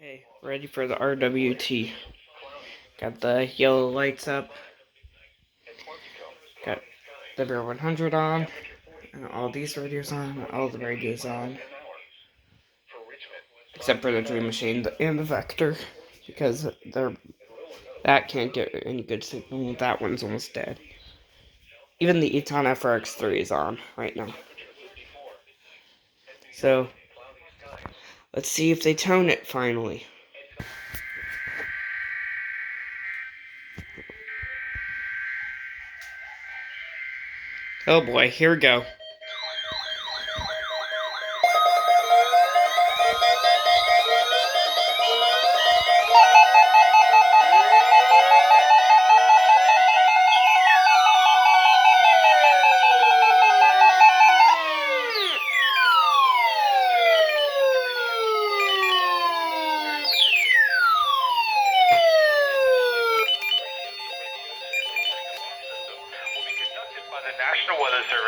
Okay, ready for the RWT. Got the yellow lights up. Got the Bear 100 on. And all these radios on. All the radios on. Except for the Dream Machine and the Vector. Because that can't get any good signal. That one's almost dead. Even the Eton FRX3 is on right now. So, let's see if they tone it finally. Oh boy, here we go.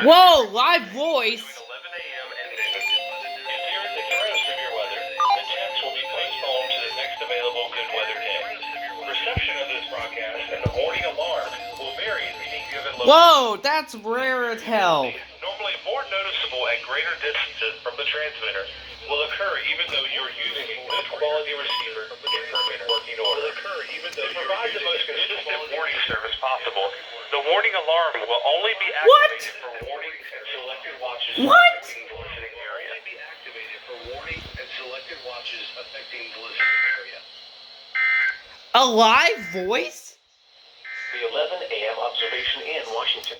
Whoa, live voice! Whoa, that's rare as hell. Normally more noticeable at greater distances from the transmitter will occur even though you're using a good quality receiver in working order. To provide the most consistent warning service possible, the warning alarm will only be activated for warning and selected watches affecting the listening area. A live voice? The 11 a.m. observation in Washington.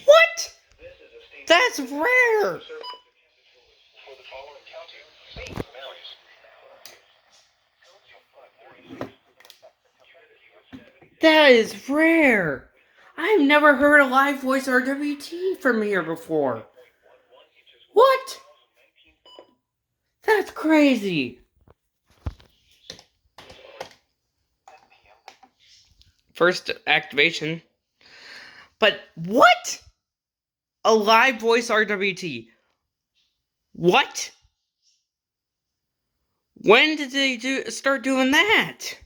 What? That's rare. That is rare. I've never heard a live voice RWT from here before. What? That's crazy. First activation. But what? A live voice RWT. What? When did they start doing that?